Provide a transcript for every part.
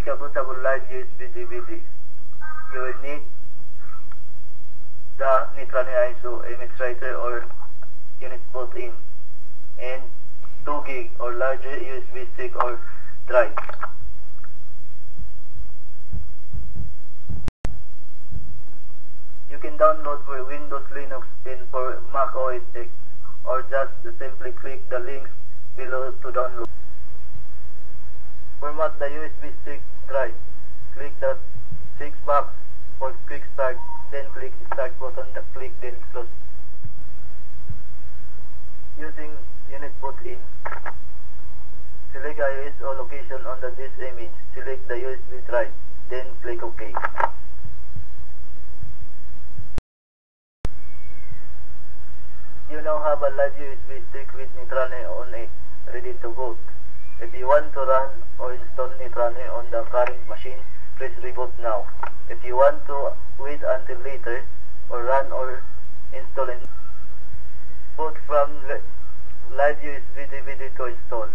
make a bootable live USB DVD, you will need the Nitrane ISO image writer or unit boot-in, and 2 gig or larger USB stick or drive. You can download for Windows, Linux, and for Mac OS X, or just simply click the links below to download. Format the USB stick drive. Click the 6 box for quick start, then click start button, click then close. Using unit boot-in. Select ISO location on the disk image. Select the USB drive, then click OK. You now have a live USB stick with Nitrane on it, ready to boot. If you want to run or install Nitrane on the current machine, press reboot now. If you want to wait until later, or run or install it, boot from live USB DVD to install.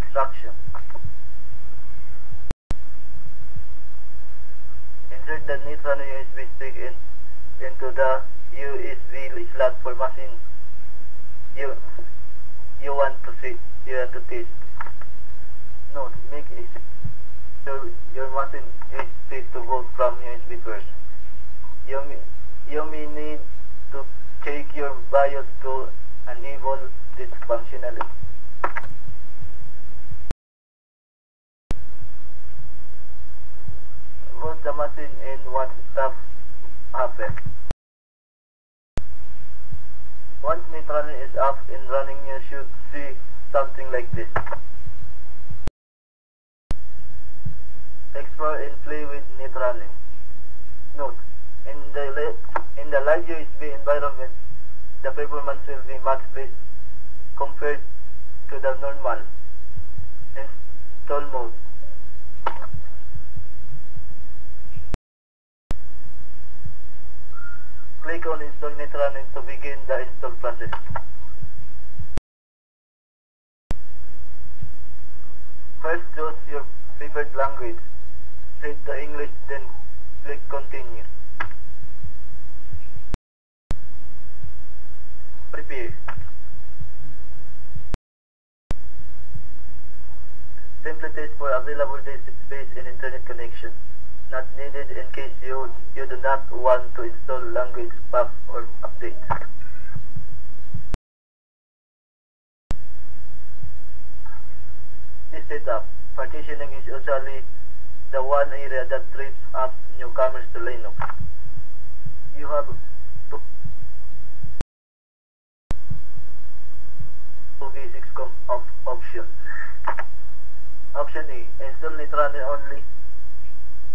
Instruction. Insert the Nitrane USB stick into the USB slot for machine you want to test. Note: make sure your machine is set to boot from USB first. You may need to check your BIOS to enable this functionality. Boot the machine and watch stuff happen. Once Nitrane is up and running, you should see something like this. Explore and play with Nitrane. Note: in the live USB environment, the performance will be much less compared to the normal install mode. Click on Install Nitrane to begin the install process. First, choose your preferred language. Set to English, then click Continue. Prepare. Simply test for available disk space and internet connection. Not needed in case you do not want to install language packs or updates. This setup. Partitioning is usually the one area that trips up newcomers to Linux. You have two basic options. Option A: install Nitrane only,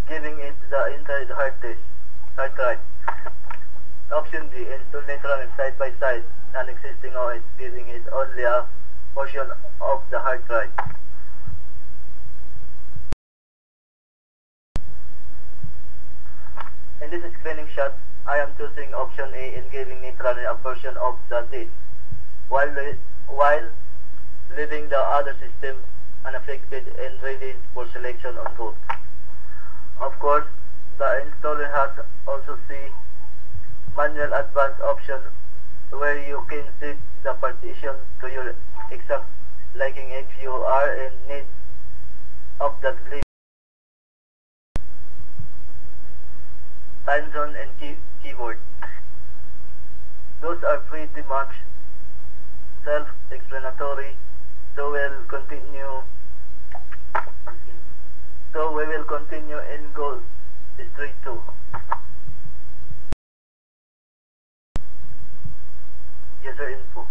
giving it the entire hard drive. Option B: install Nitrane side by side an existing OS, giving it only a portion of the hard drive. In this screening shot, I am choosing option A and giving Nitrane a portion of the disk, while leaving the other system unaffected and ready for selection on boot. Of course, the installer has also see manual advanced option where you can set the partition to your exact liking if you are in need of that list. Time zone and keyboard. Those are pretty much self-explanatory, so we will continue and go straight to user info.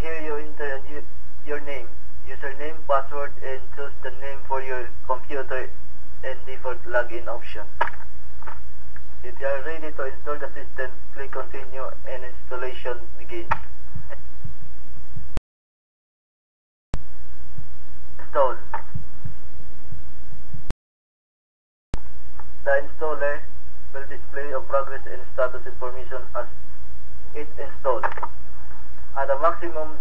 Here you enter your name, username, password, and choose the name for your computer and default login option. If you are ready to install the system, click continue and installation begins. Install. The installer will display a progress and status information as it's installed. At the maximum,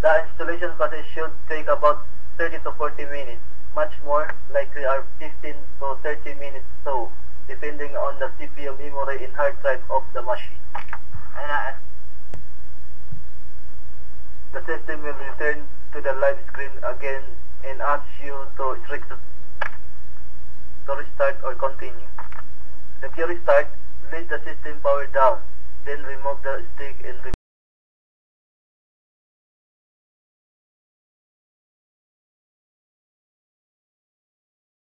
the installation process should take about 30 to 40 minutes. Much more likely are 15 to 30 minutes so, depending on the CPU memory and hard drive of the machine. The system will return to the live screen again and ask you to restart or continue. If you restart, let the system power down, then remove the stick and